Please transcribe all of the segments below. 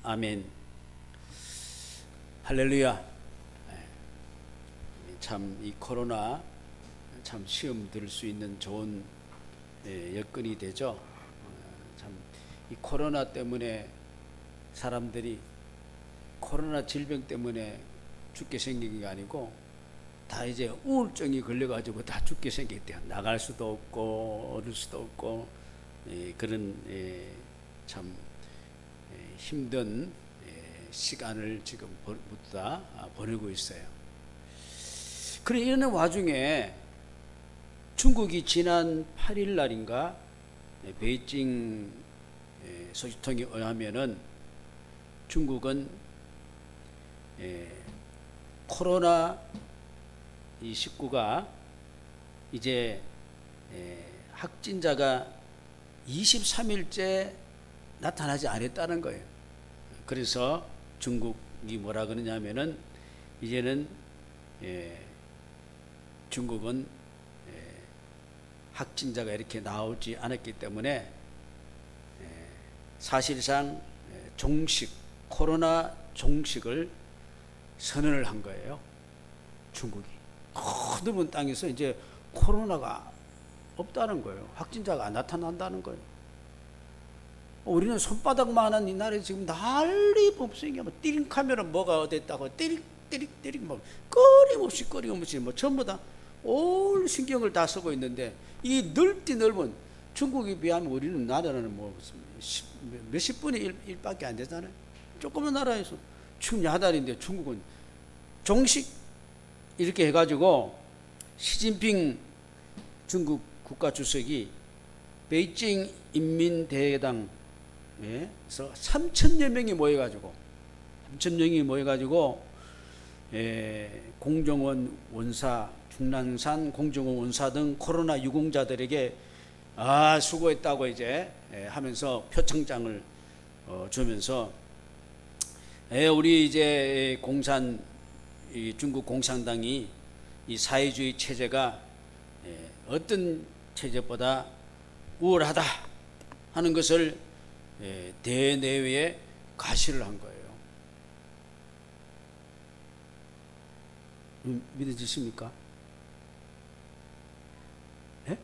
아멘. 할렐루야. 참 이 코로나 참 시험 들을 수 있는 좋은 여건이 되죠. 참 이 코로나 때문에 사람들이 코로나 질병 때문에 죽게 생긴 게 아니고 다 이제 우울증이 걸려가지고 다 죽게 생겼대요. 나갈 수도 없고 얻을 수도 없고 그런 참 힘든 시간을 지금 모두 다 보내고 있어요. 그런 이런 와중에 중국이 지난 8일 날인가 베이징 소식통에 의하면은 중국은 코로나 19가 이제 확진자가 23일째 나타나지 않았다는 거예요. 그래서 중국이 뭐라 그러냐면은 이제는 중국은 확진자가 이렇게 나오지 않았기 때문에 사실상 종식, 코로나 종식을 선언을 한 거예요. 중국이 넓은 땅에서 이제 코로나가 없다는 거예요. 확진자가 안 나타난다는 거예요. 우리는 손바닥만한 이 나라에 지금 난리 법석이야. 뭐 띠링하면 뭐가 어땠다고 띠릭 뭐 끊임없이 뭐 전부 다 올 신경을 다 쓰고 있는데 이 넓은 중국에 비하면 우리는 나라는 뭐 몇십 분의 1밖에 안 되잖아요. 조그만 나라에서 지금 야단인데 중국은 종식 이렇게 해가지고 시진핑 중국 국가주석이 베이징 인민대회당에서 3천여 명이 모여가지고 공정원 원사, 중랑산 공정원 원사 등 코로나 유공자들에게 수고했다고 이제 하면서 표창장을 주면서 우리 이제 중국 공산당이 이 사회주의 체제가 어떤 체제보다 우월하다 하는 것을 대내외에 가시를 한 거예요. 믿어지십니까? 예?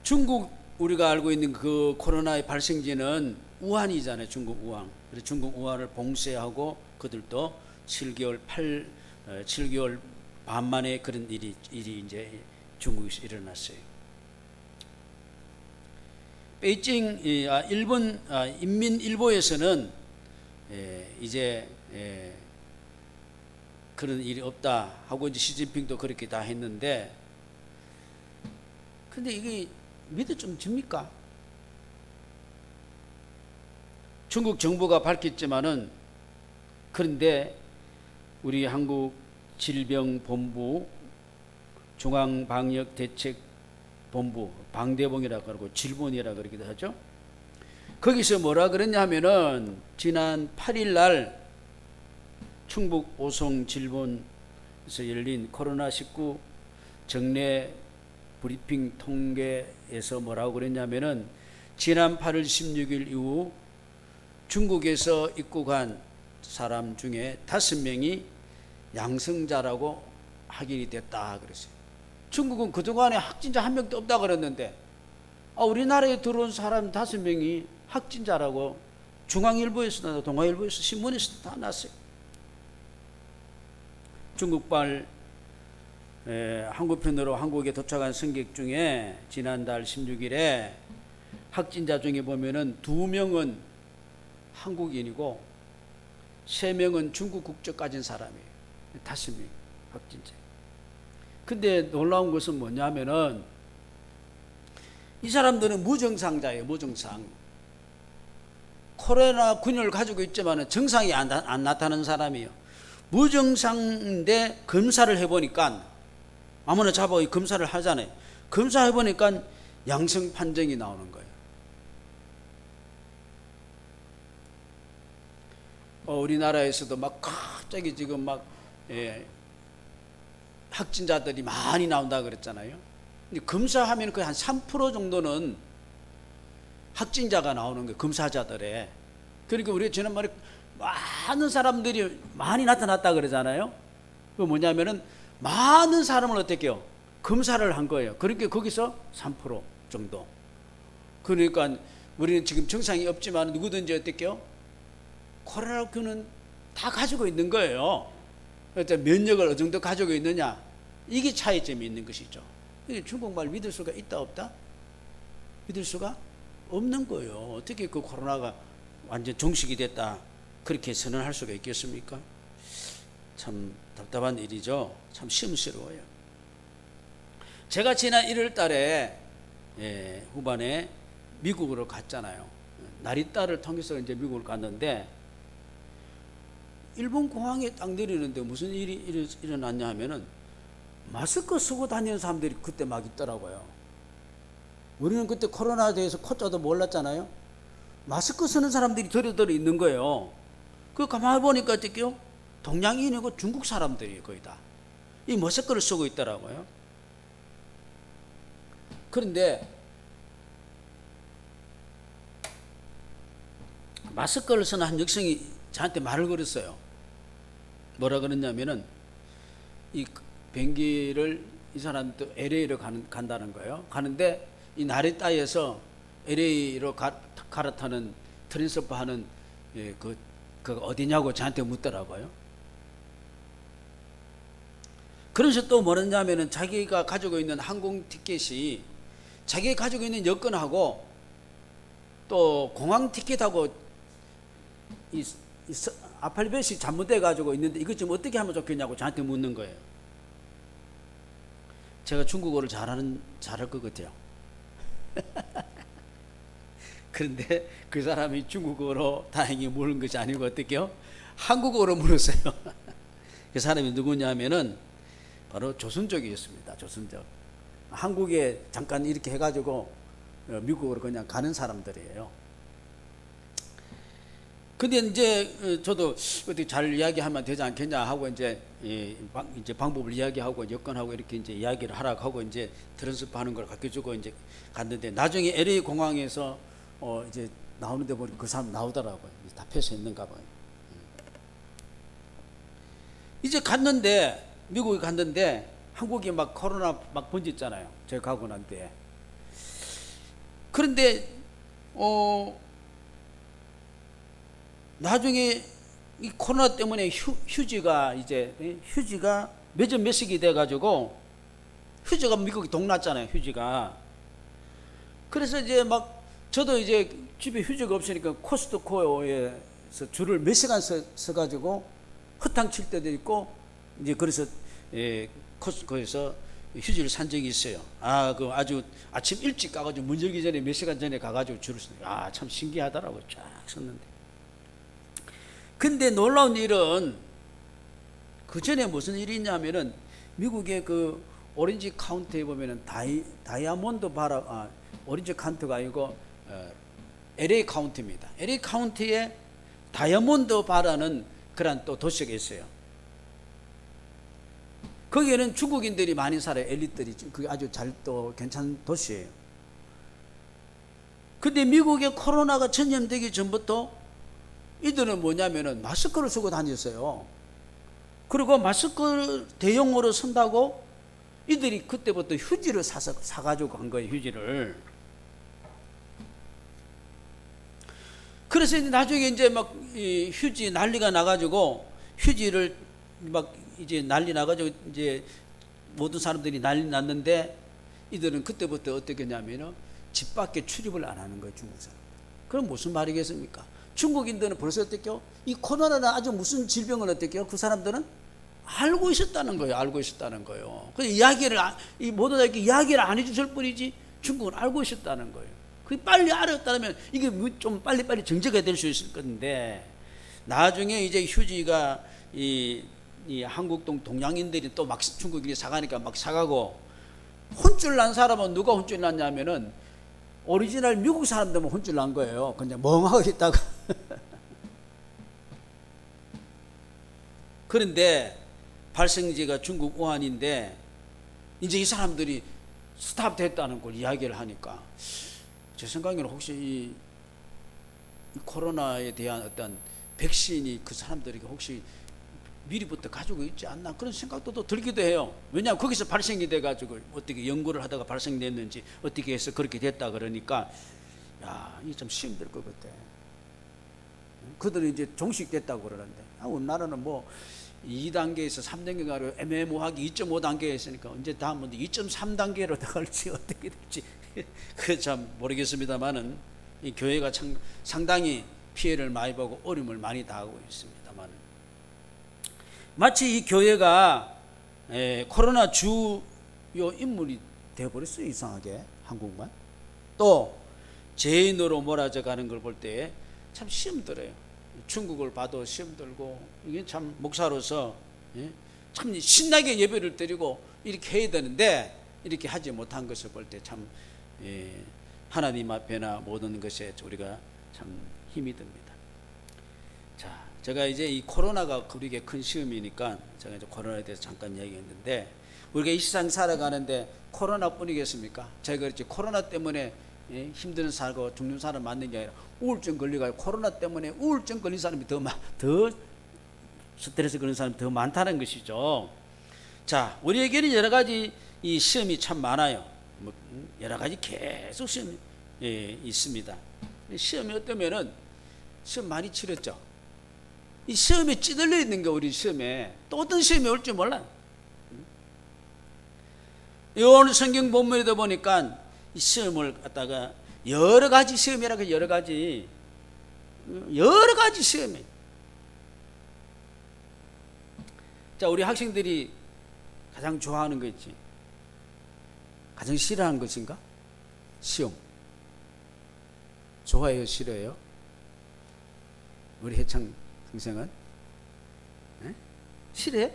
중국 우리가 알고 있는 그 코로나의 발생지는 우한이잖아요. 중국 우한. 그래서 중국 우한을 봉쇄하고 그들도 7개월 반 만에 그런 일이 이제 중국에서 일어났어요. 베이징 일본 인민일보에서는 이제 그런 일이 없다 하고 이제 시진핑도 그렇게 다 했는데, 근데 이게 믿어 좀 집니까? 중국 정부가 밝혔지만은, 그런데 우리 한국 질병본부 중앙방역대책본부 방대본이라고 그러고 질본이라고 그러기도 하죠. 거기서 뭐라 그랬냐면은 지난 8일 날 충북 오송 질본에서 열린 코로나19 정례 브리핑 통계에서 뭐라고 그랬냐면은 지난 8월 16일 이후 중국에서 입국한 사람 중에 5명이 양성자라고 확인이 됐다 그랬어요. 중국은 그동안에 확진자 한 명도 없다 그랬는데 우리나라에 들어온 사람 5명이 확진자라고 중앙일보에서나 동아일보에서 신문에서도 다 났어요. 중국발 항구편으로 한국에 도착한 승객 중에 지난달 16일에 확진자 중에 보면은 2명은 한국인이고 3명은 중국 국적 가진 사람이에요. 5명 확진자. 근데 놀라운 것은 뭐냐면은 이 사람들은 무증상자예요. 무증상. 코로나 균을 가지고 있지만 증상이 안 나타나는 사람이에요. 무증상인데 검사를 해보니까 아무나 잡아 검사를 하잖아요. 검사해보니까 양성 판정이 나오는 거예요. 우리나라에서도 막 갑자기 지금 막 확진자들이 많이 나온다 그랬잖아요. 근데 검사하면 거의 한 3% 정도는 확진자가 나오는 거예요. 검사자들의. 그러니까 우리가 지난번에 많은 사람들이 많이 나타났다 그러잖아요. 그 뭐냐면은 많은 사람을 어떻게 해요? 검사를 한 거예요. 그러니까 거기서 3% 정도. 그러니까 우리는 지금 증상이 없지만 누구든지 어떻게 해요? 코로나19는 다 가지고 있는 거예요. 그래서 면역을 어느 정도 가지고 있느냐, 이게 차이점이 있는 것이죠. 중국말 믿을 수가 있다 없다? 믿을 수가 없는 거예요. 어떻게 그 코로나가 완전 종식이 됐다 그렇게 선언할 수가 있겠습니까? 참 답답한 일이죠. 참 심스러워요. 제가 지난 1월 달에 후반에 미국으로 갔잖아요. 나리따를 통해서 이제 미국을 갔는데, 일본 공항에 딱 내리는데 무슨 일이 일어났냐 하면은 마스크 쓰고 다니는 사람들이 그때 막 있더라고요. 우리는 그때 코로나에 대해서 코자도 몰랐잖아요. 마스크 쓰는 사람들이 들어 있는 거예요. 그 가만히 보니까 어떻게요? 동양인이고 중국 사람들이 거의 다 이 마스크를 쓰고 있더라고요. 그런데 마스크를 쓰는 한 여성이 저한테 말을 걸었어요. 뭐라 그랬냐면은 이 비행기를 이 사람도 LA로 간다는 거예요. 가는데 이 나리따에서 LA로 갈아타는 트랜스퍼 하는 그 어디냐고 저한테 묻더라고요. 그래서 또 뭐랬냐면은 자기가 가지고 있는 항공 티켓이 자기가 가지고 있는 여권하고 또 공항 티켓하고 이 알파벳이 잘못돼 가지고 있는데 이것 좀 어떻게 하면 좋겠냐고 저한테 묻는 거예요. 제가 중국어를 잘할 것 같아요. 그런데 그 사람이 중국어로 다행히 물은 것이 아니고 어떻게요? 한국어로 물었어요. 그 사람이 누구냐면은 바로 조선족이었습니다. 조선족. 한국에 잠깐 이렇게 해가지고 미국으로 그냥 가는 사람들이에요. 근데 이제 저도 어떻게 잘 이야기하면 되지 않겠냐 하고 이제 방법을 이야기하고 여건하고 이렇게 이제 이야기를 하라고 하고 이제 트랜스퍼 하는 걸 가르쳐주고 이제 갔는데, 나중에 LA 공항에서 이제 나오는데 보니까 그 사람 나오더라고요. 다 펴서 있는가 봐요. 이제 갔는데, 미국에 갔는데 한국이 막 코로나 막 번졌잖아요. 제가 가고 난 뒤에. 그런데 나중에 이 코로나 때문에 휴지가 몇 식이 돼가지고 휴지가 미국이 동났잖아요. 휴지가. 그래서 이제 막 저도 이제 집에 휴지가 없으니까 코스트코에서 줄을 몇 시간 서가지고 허탕 칠 때도 있고, 이제 그래서 코스트코에서 휴지를 산 적이 있어요. 그 아주 아침 일찍 가가지고 문 열기 전에 몇 시간 전에 가가지고 줄을 섰는데, 참 신기하더라고요. 쫙 섰는데. 근데 놀라운 일은 그 전에 무슨 일이 있냐면은 미국의 그 오렌지 카운티에 보면은 다이아몬드 바라, 오렌지 카운티가 아니고 LA 카운티입니다. LA 카운티에 다이아몬드 바라는 그런 또 도시가 있어요. 거기에는 중국인들이 많이 살아요. 엘리트들이. 그게 아주 또 괜찮은 도시예요. 근데 미국에 코로나가 전염되기 전부터 이들은 뭐냐면은 마스크를 쓰고 다녔어요. 그리고 마스크 대용으로 쓴다고 이들이 그때부터 휴지를 사가지고 간 거예요. 휴지를. 그래서 나중에 이제 막 이 휴지 난리가 나가지고 휴지를 막 이제 난리 나가지고 이제 모든 사람들이 난리 났는데, 이들은 그때부터 어떻게 했냐면은 집 밖에 출입을 안 하는 거예요. 중국 사람. 그럼 무슨 말이겠습니까? 중국인들은 벌써 어떻게요? 이 코로나는 아주 무슨 질병을 어떻게요? 그 사람들은 알고 있었다는 거예요. 알고 있었다는 거예요. 그래서 이야기를 이 모두 다 이렇게 이야기를 안 해줬을 뿐이지 중국은 알고 있었다는 거예요. 그 빨리 알았다면 이게 좀 빨리빨리 정제가 될 수 있을 건데, 나중에 이제 휴지가 이 한국 동양인들이 또 막 중국인이 사가니까 막 사가고, 혼쭐 난 사람은 누가 혼쭐 났냐면은 오리지널 미국 사람들만 혼쭐 난 거예요. 그냥 멍하게 있다가. 그런데 발생지가 중국 우한인데 이제 이 사람들이 스탑됐다는 걸 이야기를 하니까 제 생각에는 혹시 이 코로나에 대한 어떤 백신이 그 사람들에게 혹시 미리부터 가지고 있지 않나 그런 생각도 또 들기도 해요. 왜냐하면 거기서 발생이 돼가지고 어떻게 연구를 하다가 발생됐는지 어떻게 해서 그렇게 됐다 그러니까 야, 이게 좀 힘들 것 같아. 그들은 이제 종식됐다고 그러는데 우리나라는 뭐 2단계에서 3단계 가로 애매모호하게 2.5단계에 있으니까 언제 다음은 2.3단계로 나갈지 어떻게 될지 그 참 모르겠습니다만은 이 교회가 상당히 피해를 많이 보고 어려움을 많이 당하고 있습니다만 마치 이 교회가 코로나 주요 인물이 되어버렸어요. 이상하게 한국만. 또 죄인으로 몰아져 가는 걸 볼 때 참 시험 들어요. 중국을 봐도 시험 들고 이게 참 목사로서 참 신나게 예배를 드리고 이렇게 해야 되는데 이렇게 하지 못한 것을 볼 때 참 하나님 앞에나 모든 것에 우리가 참 힘이 듭니다. 자, 제가 이제 이 코로나가 우리에게 큰 시험이니까 제가 이제 코로나에 대해서 잠깐 얘기했는데 우리가 이 세상 살아가는데 코로나뿐이겠습니까? 제가 그랬지 코로나 때문에 힘든 살고 죽는 사람 맞는 게 아니라 우울증 걸려가지고 코로나 때문에 우울증 걸린 사람이 더 스트레스 걸린 사람이 더 많다는 것이죠. 자, 우리에게는 여러 가지 이 시험이 참 많아요. 여러 가지 계속 시험이 있습니다. 시험이 어떠면은 시험 많이 치렀죠. 이 시험에 찌들려 있는 게 우리 시험에 또 어떤 시험이 올지 몰라요. 오늘 성경 본문에도 보니까 이 시험을 갖다가 여러 가지 시험이라고 여러 가지 시험이. 자, 우리 학생들이 가장 좋아하는 거 있지. 가장 싫어하는 것인가? 시험. 좋아해요, 싫어해요? 우리 해창 동생은? 싫어해?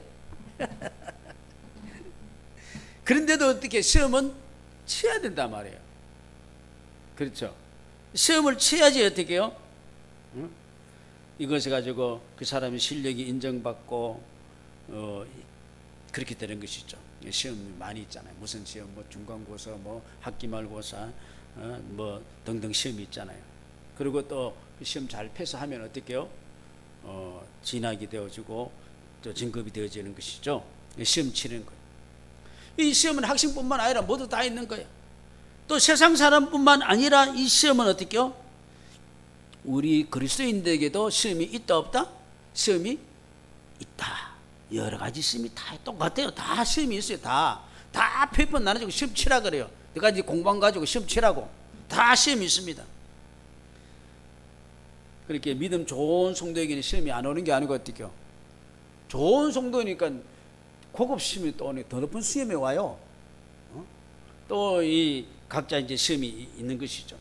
그런데도 어떻게 시험은 치어야 된단 말이에요. 그렇죠? 시험을 치어야지 어떻게 해요? 이것을 가지고 그 사람의 실력이 인정받고 그렇게 되는 것이죠. 시험이 많이 있잖아요. 무슨 시험, 뭐 중간고사, 뭐 학기말고사, 뭐 등등 시험이 있잖아요. 그리고 또 그 시험 잘 패스하면 어떻게 해요? 진학이 되어지고 또 진급이 되어지는 것이죠. 시험 치는 거예요. 이 시험은 학생뿐만 아니라 모두 다 있는 거예요. 또 세상 사람뿐만 아니라 이 시험은 어떻게 해요? 우리 그리스도인들에게도 시험이 있다 없다? 시험이 있다. 여러 가지 시험이 다 똑같아요. 다 시험이 있어요. 다 페이퍼 나눠주고 시험 치라 그래요. 몇 가지 공방 가지고 시험 치라고. 다 시험이 있습니다. 그렇게 믿음 좋은 성도에게는 시험이 안 오는 게 아니고 어떻게 해요? 좋은 성도니까 고급 시험이 또 더 높은 시험에 와요. 또 이 각자 이제 시험이 있는 것이죠.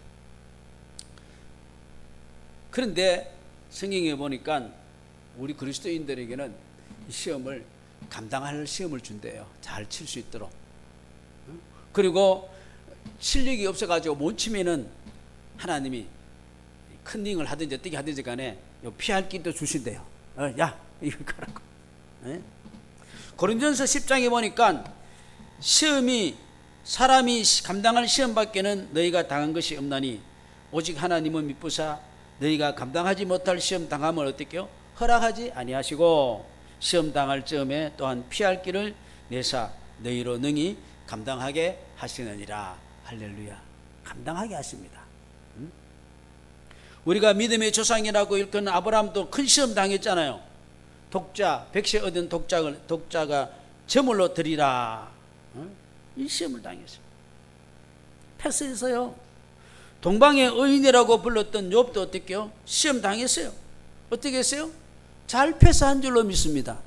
그런데 성경에 보니까 우리 그리스도인들에게는 이 시험을 감당할 시험을 준대요. 잘 칠 수 있도록. 그리고 실력이 없어가지고 못 치면은 하나님이 컨닝을 하든지 어떻게 하든지 간에 피할 길도 주신대요. 야, 이거 가라고. 고린도전서 10장에 보니까 시험이 사람이 감당할 시험밖에는 너희가 당한 것이 없나니 오직 하나님은 미쁘사 너희가 감당하지 못할 시험 당함을 어떻게 해요? 허락하지 아니하시고 시험 당할 즈음에 또한 피할 길을 내사 너희로 능히 감당하게 하시느니라. 할렐루야. 감당하게 하십니다. 우리가 믿음의 조상이라고 일컫는 아브라함도 큰 시험 당했잖아요. 독자, 백세 얻은 독자가 제물로 드리라. 이 시험을 당했어요. 패스했어요. 동방의 의인이라고 불렀던 욥도 어떻게 해요? 시험 당했어요. 어떻게 했어요? 잘 패스한 줄로 믿습니다.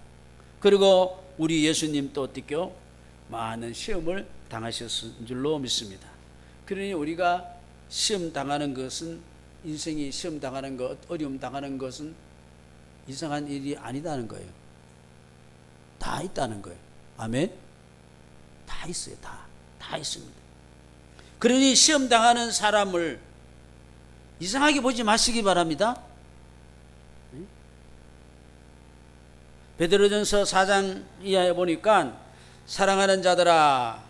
그리고 우리 예수님도 어떻게 해요? 많은 시험을 당하셨은 줄로 믿습니다. 그러니 우리가 시험 당하는 것은 인생이 시험 당하는 것, 어려움 당하는 것은 이상한 일이 아니다는 거예요. 다 있다는 거예요. 아멘? 다 있어요. 다 있습니다. 그러니 시험 당하는 사람을 이상하게 보지 마시기 바랍니다. 베드로전서 4장 이하에 보니까 사랑하는 자들아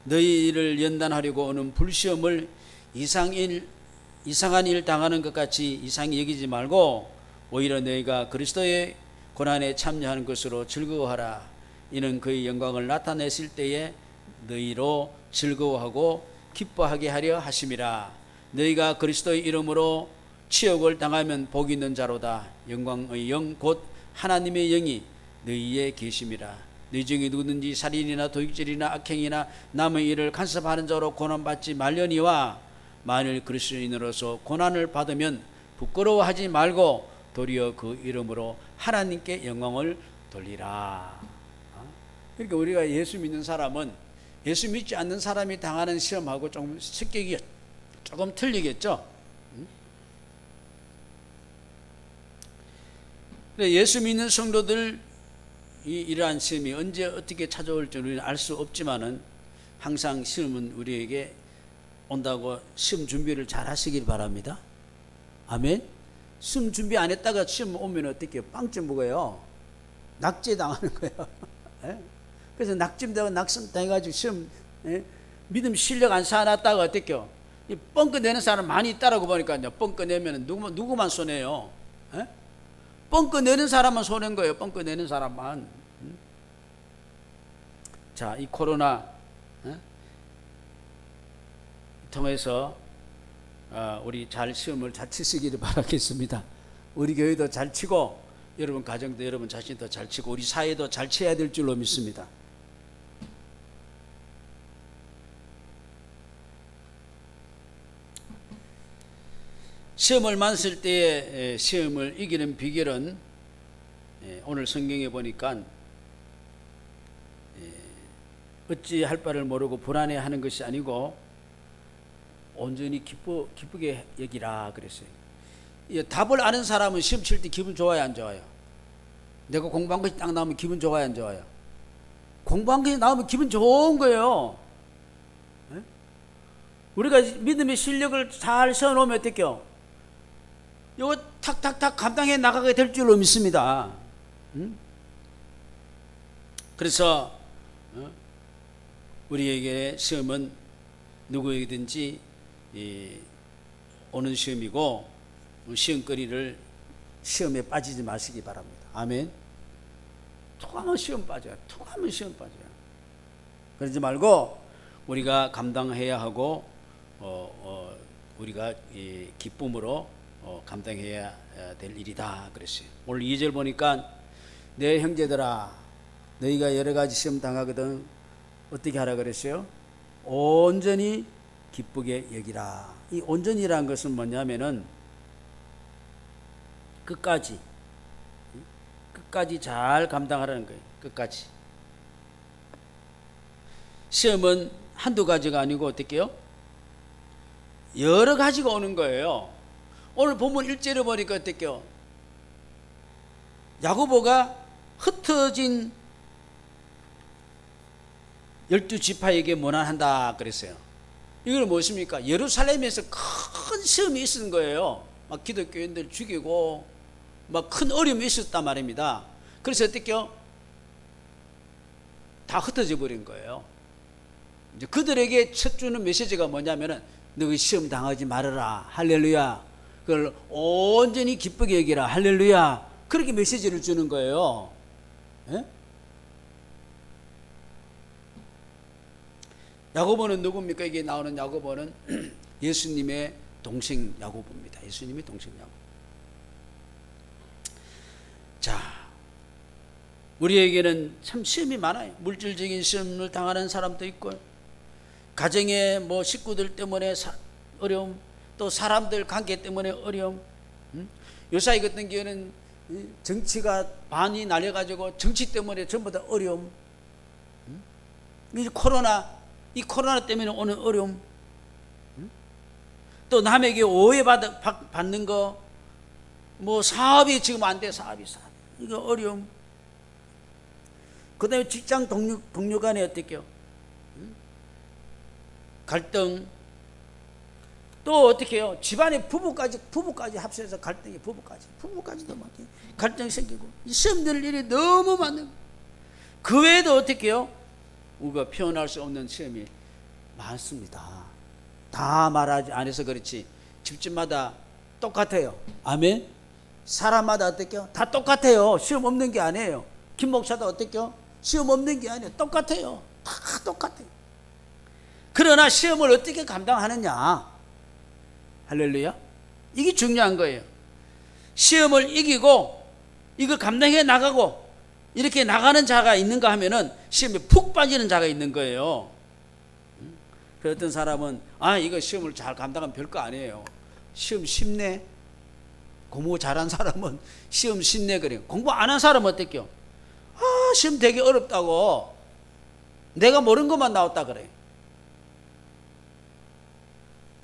너희를 연단하려고 오는 불시험을 이상한 일 당하는 것 같이 이상히 여기지 말고 오히려 너희가 그리스도의 고난에 참여하는 것으로 즐거워하라. 이는 그의 영광을 나타내실 때에 너희로 즐거워하고 기뻐하게 하려 하심이라. 너희가 그리스도의 이름으로 치욕을 당하면 복이 있는 자로다. 영광의 영 곧 하나님의 영이 너희에 계심이라. 너희 중에 누구든지 살인이나 도둑질이나 악행이나 남의 일을 간섭하는 자로 고난받지 말려니와 만일 그리스도인으로서 고난을 받으면 부끄러워하지 말고 도리어 그 이름으로 하나님께 영광을 돌리라. 그러니까 우리가 예수 믿는 사람은 예수 믿지 않는 사람이 당하는 시험하고 조금 성격이 조금 틀리겠죠. 예수 믿는 성도들 이러한 시험이 언제 어떻게 찾아올지 우리는 알 수 없지만은 항상 시험은 우리에게 온다고 시험 준비를 잘 하시길 바랍니다. 아멘. 시험 준비 안 했다가 시험 오면 어떻게 빵점 먹어요? 낙제 당하는 거예요. 그래서 낙점되고 낙성당해가지고 시험 믿음 실력 안 쌓아놨다가 어떻게요? 뻥끗 내는 사람 많이 있다라고 보니까요. 뻥끗 내면 누구만 손해요? 뻥끗 내는 사람만 손해인 거예요. 뻥끗 내는 사람만. 자, 이 코로나 통해서 우리 잘 시험을 잘 치시기를 바라겠습니다. 우리 교회도 잘 치고 여러분 가정도 여러분 자신도 잘 치고 우리 사회도 잘 쳐야 될 줄로 믿습니다. 시험을 만났을 때에 시험을 이기는 비결은 오늘 성경에 보니까 어찌할 바를 모르고 불안해하는 것이 아니고 온전히 기쁘게 여기라 그랬어요. 답을 아는 사람은 시험 칠 때 기분 좋아요, 안 좋아요? 내가 공부한 것이 딱 나오면 기분 좋아요, 안 좋아요? 공부한 것이 나오면 기분 좋은 거예요. 우리가 믿음의 실력을 잘 세워놓으면 어떡해요? 이거 탁탁탁 감당해 나가게 될 줄로 믿습니다. 그래서 우리에게 시험은 누구에게든지 오는 시험이고 시험거리를 시험에 빠지지 마시기 바랍니다. 아멘. 툭 하면 시험 빠져요. 툭 하면 시험 빠져요. 그러지 말고 우리가 감당해야 하고 우리가 기쁨으로 감당해야 될 일이다 그랬어요. 오늘 2절 보니까 내 형제들아 너희가 여러 가지 시험 당하거든 어떻게 하라 그랬어요? 온전히 기쁘게 여기라. 이 온전히라는 것은 뭐냐면은 끝까지 잘 감당하라는 거예요. 끝까지. 시험은 한두 가지가 아니고 어떻게 해요? 여러 가지가 오는 거예요. 오늘 본문 1절에 보니까 어떻게요? 야고보가 흩어진 12지파에게 모난한다 그랬어요. 이건 무엇입니까? 예루살렘에서 큰 시험이 있었던 거예요. 막 기독교인들 죽이고 막 큰 어려움이 있었단 말입니다. 그래서 어떻게요? 다 흩어져 버린 거예요. 이제 그들에게 첫 주는 메시지가 뭐냐면은 너희 시험 당하지 말아라. 할렐루야. 그걸 온전히 기쁘게 여기라. 할렐루야. 그렇게 메시지를 주는 거예요. 예? 야고보는 누굽니까? 이게 나오는 야고보는 예수님의 동생 야고보입니다. 예수님의 동생 야고보. 자, 우리에게는 참 시험이 많아요. 물질적인 시험을 당하는 사람도 있고, 가정의 뭐 식구들 때문에 어려움, 또 사람들 관계 때문에 어려움. 요사이 같은 경우는 정치가 반이 날려가지고 정치 때문에 전부 다 어려움. 이 코로나 때문에 오는 어려움. 또 남에게 오해받는 거, 뭐 사업이 지금 안 돼, 사업이. 이거 어려움. 그 다음에 직장 동료 간에 어떻게요? 갈등. 또 어떻게 해요? 집안에 부부까지 합쳐서 갈등이 부부까지도 막 갈등이 생기고 시험될 일이 너무 많은. 그 외에도 어떻게 해요? 우리가 표현할 수 없는 시험이 많습니다. 다 말하지 안 해서 그렇지 집집마다 똑같아요. 아멘. 사람마다 어떻게요? 다 똑같아요. 시험 없는 게 아니에요. 김 목사도 어떻게요? 시험 없는 게 아니에요. 똑같아요. 다 똑같아요. 그러나 시험을 어떻게 감당하느냐. 할렐루야. 이게 중요한 거예요. 시험을 이기고 이걸 감당해 나가고 이렇게 나가는 자가 있는가 하면은 시험에 푹 빠지는 자가 있는 거예요. 그 어떤 사람은 이거 시험을 잘 감당하면 별거 아니에요. 시험 쉽네. 공부 잘한 사람은 시험 쉽네 그래요. 공부 안 한 사람은 어떨게요? 시험 되게 어렵다고 내가 모르는 것만 나왔다 그래요.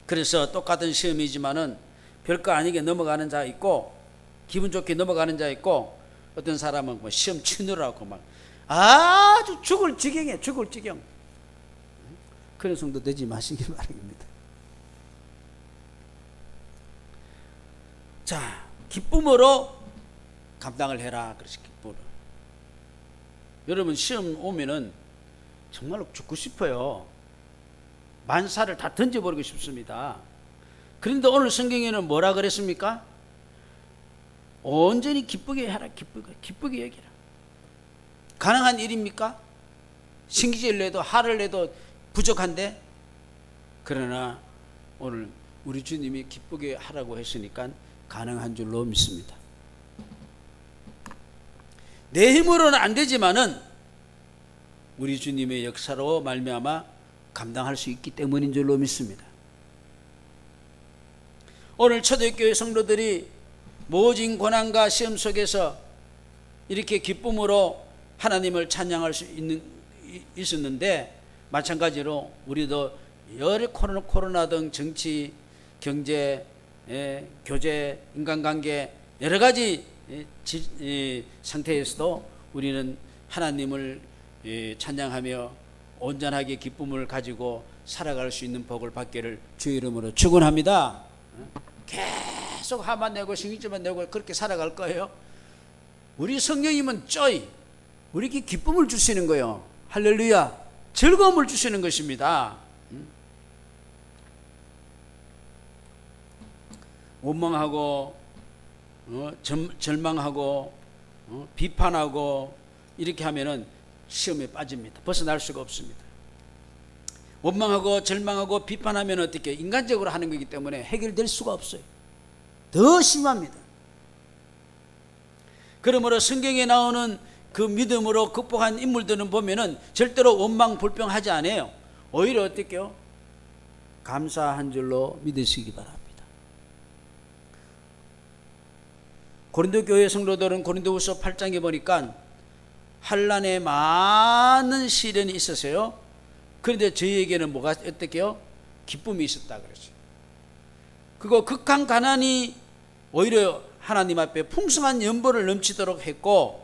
그래서 똑같은 시험이지만은 별거 아니게 넘어가는 자 있고 기분 좋게 넘어가는 자 있고 어떤 사람은 뭐 시험 치느라고 막 아주 죽을 지경이에요. 죽을 지경. 그런 성도 되지 마시기 바랍니다. 자, 기쁨으로 감당을 해라. 그래서 기쁨으로. 여러분 시험 오면은 정말로 죽고 싶어요. 만사를 다 던져버리고 싶습니다. 그런데 오늘 성경에는 뭐라 그랬습니까? 온전히 기쁘게 해라. 기쁘게 여기라. 가능한 일입니까? 신기지를 내도 할을 내도 부족한데, 그러나 오늘 우리 주님이 기쁘게 하라고 했으니까 가능한 줄로 믿습니다. 내 힘으로는 안 되지만은 우리 주님의 역사로 말미암아 감당할 수 있기 때문인 줄로 믿습니다. 오늘 초대교회 성도들이 모진 고난과 시험 속에서 이렇게 기쁨으로 하나님을 찬양할 수 있었는데, 마찬가지로 우리도 여러 코로나 등 정치, 경제, 교제, 인간관계 여러 가지 상태에서도 우리는 하나님을 찬양하며 온전하게 기쁨을 가지고 살아갈 수 있는 복을 받기를 주의 이름으로 축원합니다. 계속 화만 내고 신경질만 내고 그렇게 살아갈 거예요? 우리 성령님은 우리에게 기쁨을 주시는 거예요. 할렐루야. 즐거움을 주시는 것입니다. 원망하고 절망하고 비판하고 이렇게 하면은 시험에 빠집니다. 벗어날 수가 없습니다. 원망하고 절망하고 비판하면 어떻게 인간적으로 하는 거기 때문에 해결될 수가 없어요. 더 심합니다. 그러므로 성경에 나오는 그 믿음으로 극복한 인물들은 보면은 절대로 원망 불평하지 않아요. 오히려 어떻게요? 감사한 줄로 믿으시기 바랍니다. 고린도 교회 성도들은 고린도후서 8장에 보니까 환난에 많은 시련이 있었어요. 그런데 저희에게는 뭐가 어떻게요? 기쁨이 있었다 그랬어요. 그거 극한 가난이 오히려 하나님 앞에 풍성한 연보를 넘치도록 했고,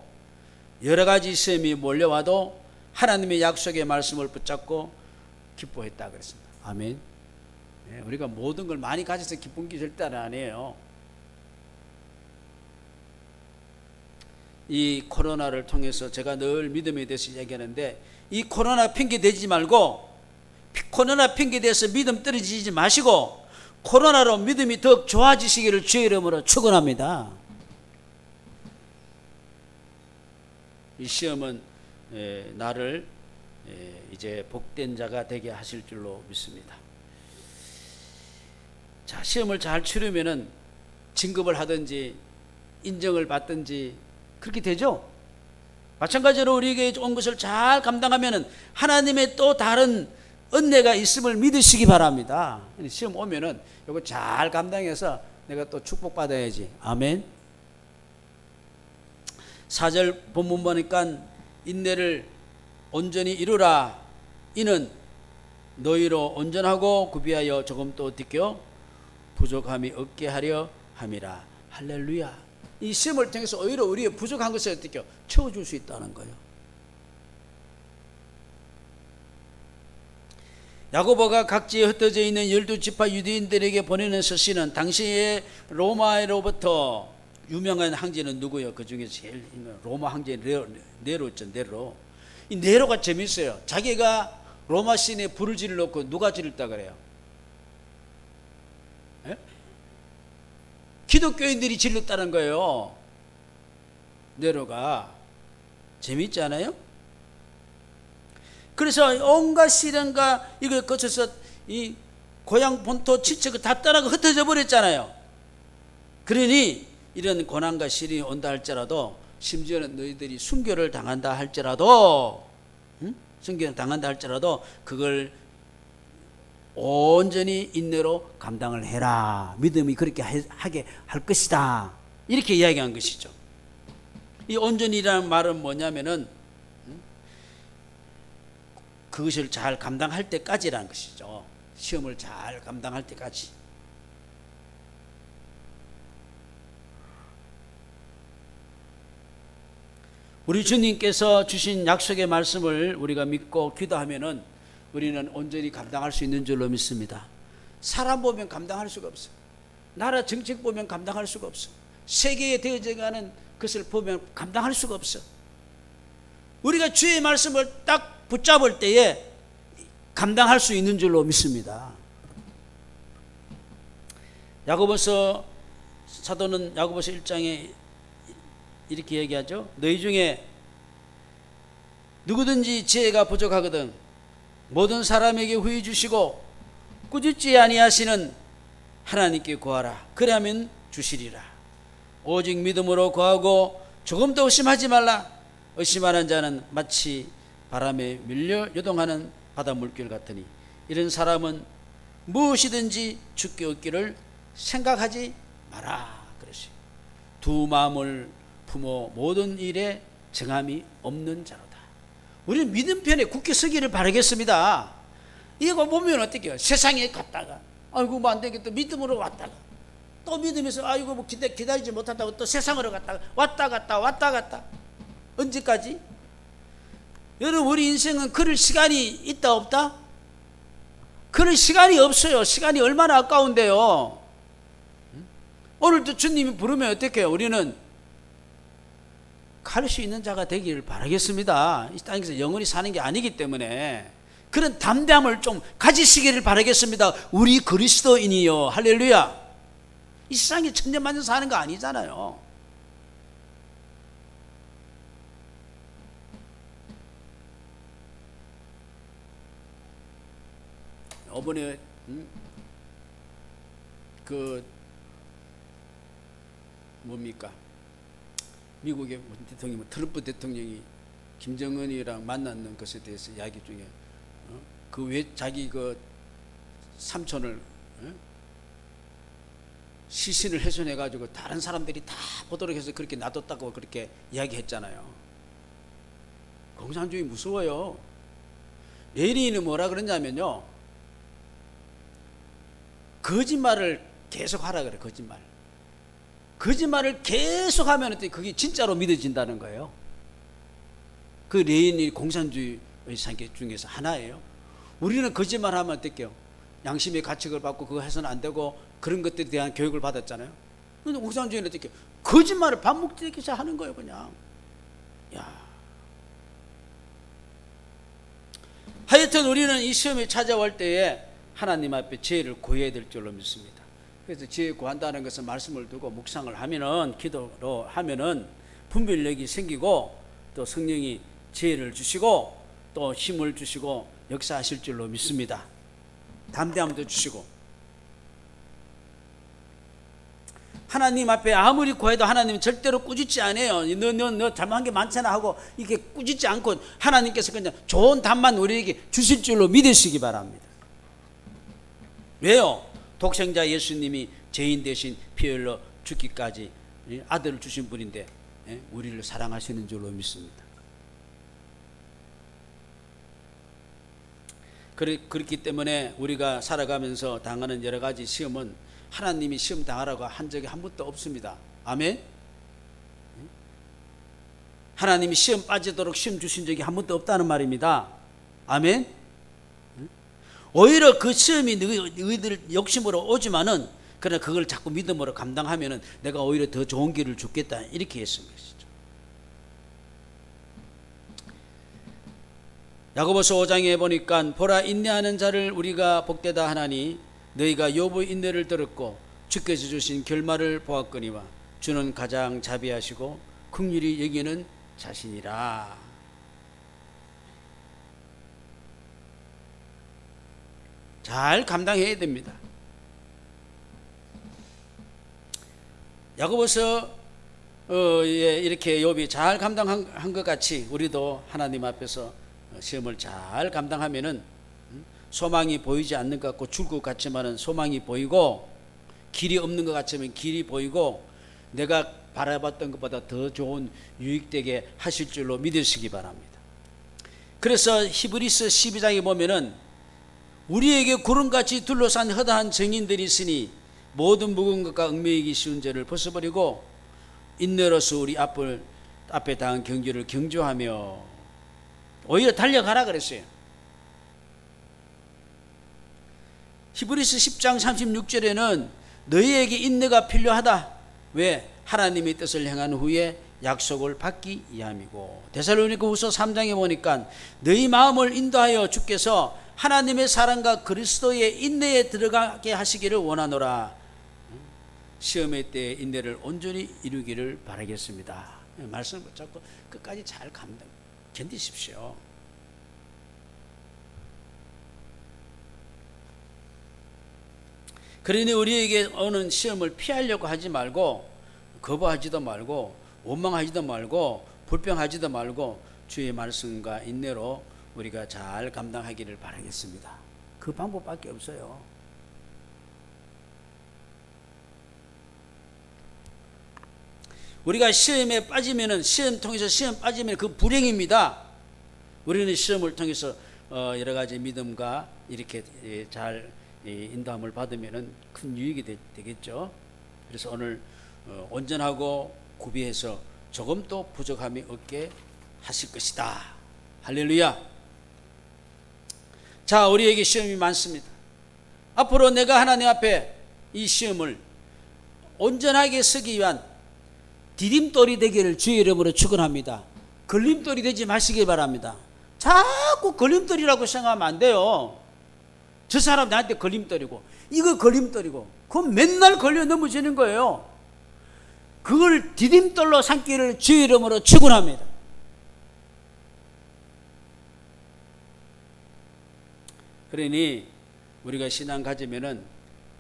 여러 가지 시험이 몰려와도 하나님의 약속의 말씀을 붙잡고 기뻐했다 그랬습니다. 아멘. 우리가 모든 걸 많이 가져서 기쁜 게 절대는 아니에요. 이 코로나를 통해서 제가 늘 믿음에 대해서 얘기하는데, 이 코로나 핑계 대지 말고, 코로나 핑계 대해서 믿음 떨어지지 마시고 코로나로 믿음이 더 좋아지시기를 주의 이름으로 축원합니다. 이 시험은 나를 이제 복된 자가 되게 하실 줄로 믿습니다. 자, 시험을 잘 치르면은 진급을 하든지 인정을 받든지 그렇게 되죠. 마찬가지로 우리에게 온 것을 잘 감당하면은 하나님의 또 다른 은혜가 있음을 믿으시기 바랍니다. 시험 오면은 이거 잘 감당해서 내가 또 축복받아야지. 아멘. 4절 본문 보니까 인내를 온전히 이루라. 이는 너희로 온전하고 구비하여 조금 또 어떻게요? 부족함이 없게 하려 함이라. 할렐루야. 이 시험을 통해서 오히려 우리의 부족한 것을 어떻게 채워줄 수 있다는 거예요. 야고보가 각지에 흩어져 있는 12지파 유대인들에게 보내는 서신은 당시에 로마로부터 유명한 황제는 누구예요? 그 중에 제일 로마 황제 네로죠. 네로. 이 네로가 재밌어요. 자기가 로마 시내에 불을 지르놓고 누가 지를다 그래요? 기독교인들이 질렀다는 거예요. 네로가. 재미있지 않아요? 그래서 온갖 시련과 이걸 거쳐서 이 고향 본토 친척을 다 떠나고 흩어져 버렸잖아요. 그러니 이런 고난과 시련이 온다 할지라도, 심지어는 너희들이 순교를 당한다 할지라도, 순교를 당한다 할지라도 그걸 온전히 인내로 감당을 해라. 믿음이 그렇게 하게 할 것이다. 이렇게 이야기한 것이죠. 이 온전이라는 말은 뭐냐면은 그것을 잘 감당할 때까지라는 것이죠. 시험을 잘 감당할 때까지. 우리 주님께서 주신 약속의 말씀을 우리가 믿고 기도하면은 우리는 온전히 감당할 수 있는 줄로 믿습니다. 사람 보면 감당할 수가 없어. 나라 정책 보면 감당할 수가 없어. 세계에 되어져가는 것을 보면 감당할 수가 없어. 우리가 주의 말씀을 딱 붙잡을 때에 감당할 수 있는 줄로 믿습니다. 야고보서, 사도는 야고보서 1장에 이렇게 얘기하죠. 너희 중에 누구든지 지혜가 부족하거든 모든 사람에게 후히 주시고 꾸짖지 아니하시는 하나님께 구하라. 그리하면 주시리라. 오직 믿음으로 구하고 조금도 의심하지 말라. 의심하는 자는 마치 바람에 밀려 요동하는 바닷물길 같으니 이런 사람은 무엇이든지 죽게 얻기를 생각하지 마라. 그러시. 두 마음을 품어 모든 일에 정함이 없는 자로다. 우리는 믿음 편에 굳게 서기를 바라겠습니다. 이거 보면 어떡해요? 세상에 갔다가 아이고 뭐 안 되겠다 믿음으로 왔다가 또 믿으면서 아이고 뭐 기다리지 못한다고 또 세상으로 갔다가 왔다 갔다 언제까지? 여러분, 우리 인생은 그럴 시간이 있다 없다? 그럴 시간이 없어요. 시간이 얼마나 아까운데요. 오늘도 주님이 부르면 어떡해요? 우리는 갈 수 있는 자가 되기를 바라겠습니다. 이 땅에서 영원히 사는 게 아니기 때문에 그런 담대함을 좀 가지시기를 바라겠습니다. 우리 그리스도인이요. 할렐루야. 이 세상에 천년만년 사는 거 아니잖아요. 이번에 그 뭡니까? 미국의 대통령, 트럼프 대통령이 김정은이랑 만났는 것에 대해서 이야기 중에 그 왜 자기 그 삼촌을 시신을 훼손해 가지고 다른 사람들이 다 보도록 해서 그렇게 놔뒀다고 그렇게 이야기했잖아요. 공산주의 무서워요. 레닌이 뭐라 그러냐면요, 거짓말을 계속 하라 그래. 거짓말을 계속 하면 그게 진짜로 믿어진다는 거예요. 그 레닌이 공산주의의 상계 중에서 하나예요. 우리는 거짓말하면 어떡해요? 양심의 가책을 받고 그거 해서는 안 되고 그런 것들에 대한 교육을 받았잖아요. 근데 공산주의는 어떻게 거짓말을 반복되기 하는 거예요. 그냥. 야. 하여튼 우리는 이 시험이 찾아올 때에 하나님 앞에 지혜를 구해야 될 줄로 믿습니다. 그래서 지혜 구한다는 것은 말씀을 두고 묵상을 하면은, 기도로 하면은 분별력이 생기고 또 성령이 지혜를 주시고 또 힘을 주시고 역사하실 줄로 믿습니다. 담대함도 주시고. 하나님 앞에 아무리 구해도 하나님은 절대로 꾸짖지 않아요. 너 잘못한 게 많잖아 하고 이렇게 꾸짖지 않고 하나님께서 그냥 좋은 답만 우리에게 주실 줄로 믿으시기 바랍니다. 왜요? 독생자 예수님이 죄인 대신 피 흘려 죽기까지 아들을 주신 분인데 우리를 사랑하시는 줄로 믿습니다. 그렇기 때문에 우리가 살아가면서 당하는 여러 가지 시험은 하나님이 시험 당하라고 한 적이 한 번도 없습니다. 아멘? 하나님이 시험 빠지도록 시험 주신 적이 한 번도 없다는 말입니다. 아멘? 오히려 그 시험이 너희들 욕심으로 오지만은, 그러나 그걸 자꾸 믿음으로 감당하면은 내가 오히려 더 좋은 길을 주겠다, 이렇게 했습니다. 야고보서 5장에 보니까 보라, 인내하는 자를 우리가 복되다 하나니 너희가 욥의 인내를 들었고 주께서 주신 결말을 보았거니와 주는 가장 자비하시고 긍휼히 여기는 자신이라. 잘 감당해야 됩니다. 야고보서 이렇게 욥이 잘 감당한 것 같이 우리도 하나님 앞에서 시험을 잘 감당하면은 소망이 보이지 않는 것 같고 죽을 것 같지만은 소망이 보이고, 길이 없는 것 같으면 길이 보이고, 내가 바라봤던 것보다 더 좋은 유익되게 하실 줄로 믿으시기 바랍니다. 그래서 히브리서 12장에 보면은 우리에게 구름같이 둘러싼 허다한 증인들이 있으니 모든 묵은 것과 얽매이기 쉬운 죄를 벗어버리고 인내로서 우리 앞에 당한 경주를 경주하며, 오히려 달려가라 그랬어요. 히브리서 10장 36절에는 너희에게 인내가 필요하다. 왜? 하나님의 뜻을 행한 후에 약속을 받기 위함이고. 데살로니가후서 3장에 보니까 너희 마음을 인도하여 주께서 하나님의 사랑과 그리스도의 인내에 들어가게 하시기를 원하노라. 시험의 때에 인내를 온전히 이루기를 바라겠습니다. 말씀을 붙잡고 끝까지 잘 견디십시오. 그러니 우리에게 오는 시험을 피하려고 하지 말고, 거부하지도 말고, 원망하지도 말고, 불평하지도 말고 주의 말씀과 인내로 우리가 잘 감당하기를 바라겠습니다. 그 방법밖에 없어요. 우리가 시험에 빠지면은, 시험 통해서 시험 빠지면 그 불행입니다. 우리는 시험을 통해서 여러 가지 믿음과 이렇게 잘 인도함을 받으면은 큰 유익이 되겠죠. 그래서 오늘 온전하고 구비해서 조금도 부족함이 없게 하실 것이다. 할렐루야. 자, 우리에게 시험이 많습니다. 앞으로 내가 하나님 앞에 이 시험을 온전하게 서기 위한 디딤돌이 되기를 주의 이름으로 축원합니다. 걸림돌이 되지 마시기 바랍니다. 자꾸 걸림돌이라고 생각하면 안 돼요. 저 사람 나한테 걸림돌이고, 이거 걸림돌이고, 그건 맨날 걸려 넘어지는 거예요. 그걸 디딤돌로 삼기를 주의 이름으로 축원합니다. 그러니 우리가 신앙 가지면은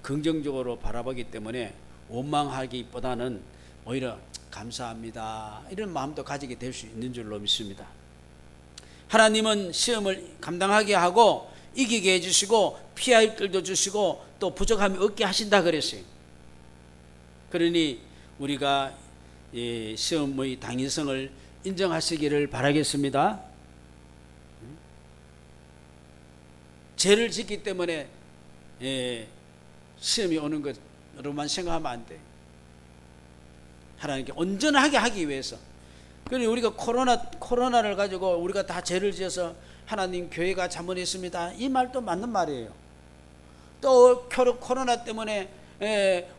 긍정적으로 바라보기 때문에 원망하기보다는 오히려 감사합니다, 이런 마음도 가지게 될 수 있는 줄로 믿습니다. 하나님은 시험을 감당하게 하고 이기게 해주시고 피할 길도 주시고 또 부족함이 없게 하신다 그랬어요. 그러니 우리가 시험의 당위성을 인정하시기를 바라겠습니다. 죄를 짓기 때문에 시험이 오는 것으로만 생각하면 안 돼요. 하나님께 온전하게 하기 위해서. 그러니 우리가 코로나를 가지고 우리가 다 죄를 지어서 하나님 교회가 잘못했습니다, 이 말도 맞는 말이에요. 또 코로나 때문에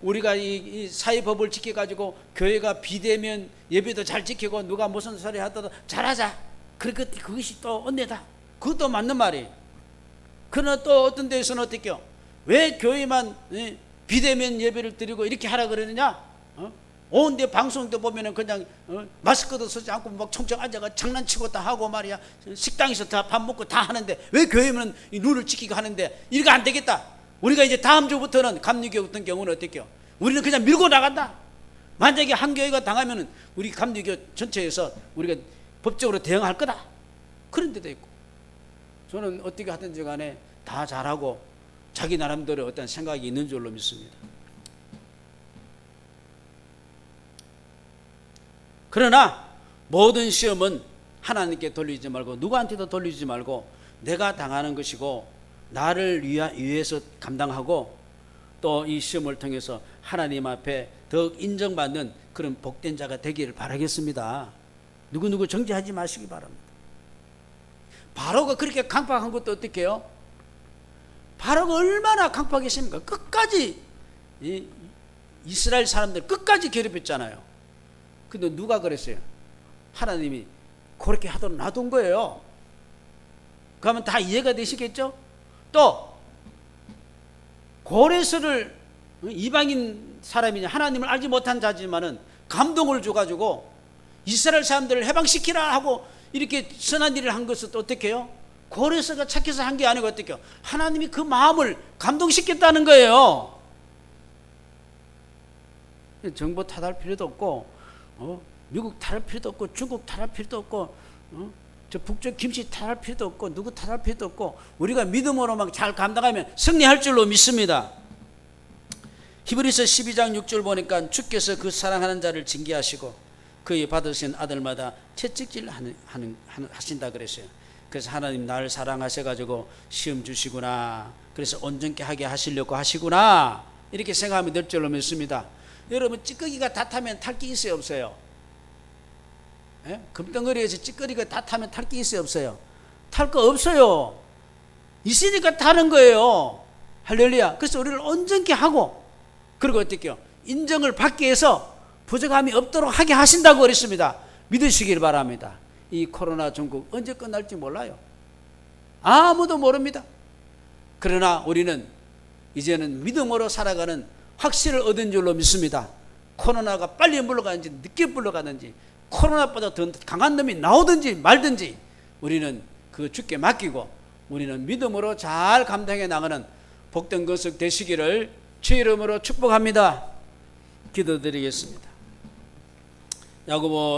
우리가 이 사회법을 지켜가지고 교회가 비대면 예배도 잘 지키고 누가 무슨 소리 하더라도 잘하자, 그것이 또 은혜다, 그것도 맞는 말이에요. 그러나 또 어떤 데에서는 어떻게요? 왜 교회만 비대면 예배를 드리고 이렇게 하라 그러느냐? 온데 방송도 보면은 그냥 마스크도 쓰지 않고 막 청청 앉아가 장난치고 다 하고 말이야. 식당에서 다 밥 먹고 다 하는데 왜 교회는 이 룰을 지키고 하는데 이거 안 되겠다. 우리가 이제 다음 주부터는 감리교 같은 경우는 어떻게요? 우리는 그냥 밀고 나간다. 만약에 한 교회가 당하면은 우리 감리교 전체에서 우리가 법적으로 대응할 거다, 그런 데도 있고. 저는 어떻게 하든지 간에 다 잘하고 자기 나름대로 어떤 생각이 있는 줄로 믿습니다. 그러나 모든 시험은 하나님께 돌리지 말고 누구한테도 돌리지 말고 내가 당하는 것이고 나를 위해서 감당하고 또 이 시험을 통해서 하나님 앞에 더욱 인정받는 그런 복된 자가 되기를 바라겠습니다. 누구누구 정죄하지 마시기 바랍니다. 바로가 그렇게 강팍한 것도 어떻게 해요? 바로가 얼마나 강팍했습니까? 끝까지 이스라엘 사람들 끝까지 괴롭혔잖아요. 근데 누가 그랬어요? 하나님이 그렇게 하도록 놔둔 거예요. 그러면 다 이해가 되시겠죠? 또 고레스를 이방인 사람이냐 하나님을 알지 못한 자지만은 감동을 줘가지고 이스라엘 사람들을 해방시키라 하고 이렇게 선한 일을 한 것은 또 어떻게 해요? 고레스가 착해서 한 게 아니고 어떻게 해요? 하나님이 그 마음을 감동시켰다는 거예요. 정보 탓할 필요도 없고 미국 탓할 필요도 없고 중국 탓할 필요도 없고 저 북쪽 김씨 탓할 필요도 없고 누구 탓할 필요도 없고 우리가 믿음으로만 잘 감당하면 승리할 줄로 믿습니다. 히브리서 12장 6절 보니까 주께서 그 사랑하는 자를 징계하시고 그의 받으신 아들마다 채찍질 하신다 그랬어요. 그래서 하나님 나를 사랑하셔가지고 시험 주시구나, 그래서 온전케 하게 하시려고 하시구나, 이렇게 생각하면 될 줄로 믿습니다. 여러분 찌꺼기가 다 타면 탈 게 있어요 없어요? 예? 금덩어리에서 찌꺼기가 다 타면 탈 게 있어요 없어요? 탈 거 없어요. 있으니까 타는 거예요. 할렐루야. 그래서 우리를 온전케 하고, 그리고 어떻게요? 인정을 받기 위해서 부족함이 없도록 하게 하신다고 그랬습니다. 믿으시길 바랍니다. 이 코로나 전국 언제 끝날지 몰라요. 아무도 모릅니다. 그러나 우리는 이제는 믿음으로 살아가는 확신을 얻은 줄로 믿습니다. 코로나가 빨리 물러가는지 늦게 물러가는지, 코로나보다 더 강한 놈이 나오든지 말든지 우리는 그 주께 맡기고 우리는 믿음으로 잘 감당해 나가는 복된 것을 되시기를 주의 이름으로 축복합니다. 기도드리겠습니다. 야고보